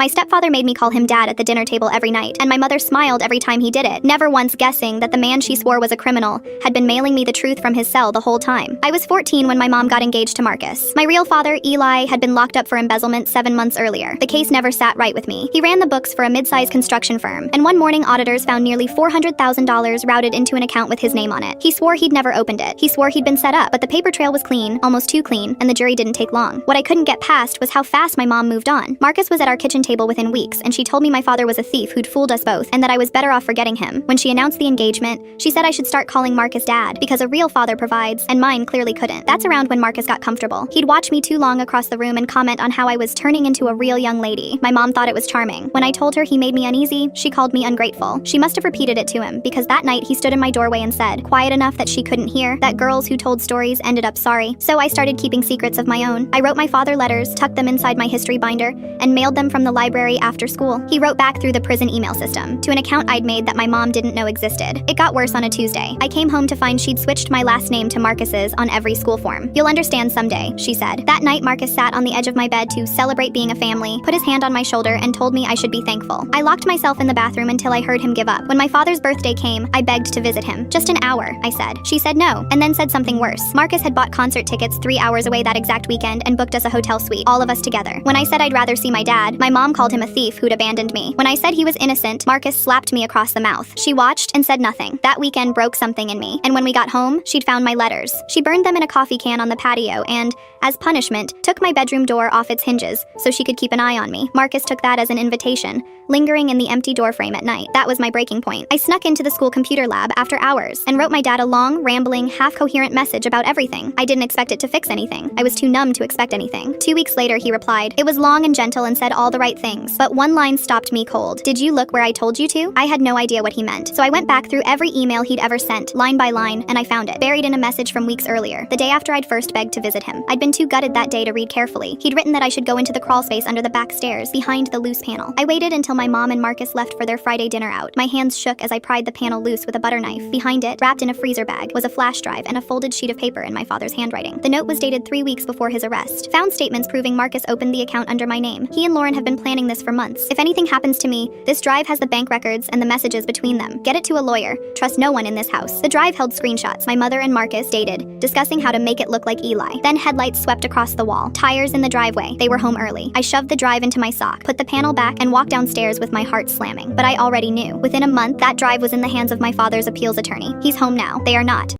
My stepfather made me call him dad at the dinner table every night, and my mother smiled every time he did it, never once guessing that the man she swore was a criminal had been mailing me the truth from his cell the whole time. I was 14 when my mom got engaged to Marcus. My real father, Eli, had been locked up for embezzlement 7 months earlier. The case never sat right with me. He ran the books for a mid-sized construction firm, and one morning auditors found nearly $400,000 routed into an account with his name on it. He swore he'd never opened it. He swore he'd been set up, but the paper trail was clean, almost too clean, and the jury didn't take long. What I couldn't get past was how fast my mom moved on. Marcus was at our kitchen table within weeks, and she told me my father was a thief who'd fooled us both, and that I was better off forgetting him. When she announced the engagement, she said I should start calling Marcus dad, because a real father provides, and mine clearly couldn't. That's around when Marcus got comfortable. He'd watch me too long across the room and comment on how I was turning into a real young lady. My mom thought it was charming. When I told her he made me uneasy, she called me ungrateful. She must have repeated it to him, because that night he stood in my doorway and said, quiet enough that she couldn't hear, that girls who told stories ended up sorry. So I started keeping secrets of my own. I wrote my father letters, tucked them inside my history binder, and mailed them from the library after school. He wrote back through the prison email system, to an account I'd made that my mom didn't know existed. It got worse on a Tuesday. I came home to find she'd switched my last name to Marcus's on every school form. You'll understand someday, she said. That night, Marcus sat on the edge of my bed to celebrate being a family, put his hand on my shoulder, and told me I should be thankful. I locked myself in the bathroom until I heard him give up. When my father's birthday came, I begged to visit him. Just an hour, I said. She said no, and then said something worse. Marcus had bought concert tickets 3 hours away that exact weekend and booked us a hotel suite, all of us together. When I said I'd rather see my dad, my mom called him a thief who'd abandoned me. When I said he was innocent, Marcus slapped me across the mouth. She watched and said nothing. That weekend broke something in me, and when we got home, she'd found my letters. She burned them in a coffee can on the patio and, as punishment, took my bedroom door off its hinges so she could keep an eye on me. Marcus took that as an invitation, lingering in the empty doorframe at night. That was my breaking point. I snuck into the school computer lab after hours and wrote my dad a long, rambling, half-coherent message about everything. I didn't expect it to fix anything. I was too numb to expect anything. 2 weeks later, he replied. It was long and gentle and said all the right things, but one line stopped me cold. Did you look where I told you to? I had no idea what he meant, so I went back through every email he'd ever sent, line by line, and I found it, buried in a message from weeks earlier, the day after I'd first begged to visit him. I'd been too gutted that day to read carefully. He'd written that I should go into the crawl space under the back stairs, behind the loose panel. I waited until my mom and Marcus left for their Friday dinner out. My hands shook as I pried the panel loose with a butter knife. Behind it, wrapped in a freezer bag, was a flash drive and a folded sheet of paper in my father's handwriting. The note was dated 3 weeks before his arrest. Found statements proving Marcus opened the account under my name. He and Lauren have been planning this for months. If anything happens to me, this drive has the bank records and the messages between them. Get it to a lawyer. Trust no one in this house. The drive held screenshots my mother and Marcus dated, discussing how to make it look like Eli. Then headlights swept across the wall. Tires in the driveway. They were home early. I shoved the drive into my sock, put the panel back, and walked downstairs with my heart slamming. But I already knew. Within a month, that drive was in the hands of my father's appeals attorney. He's home now. They are not.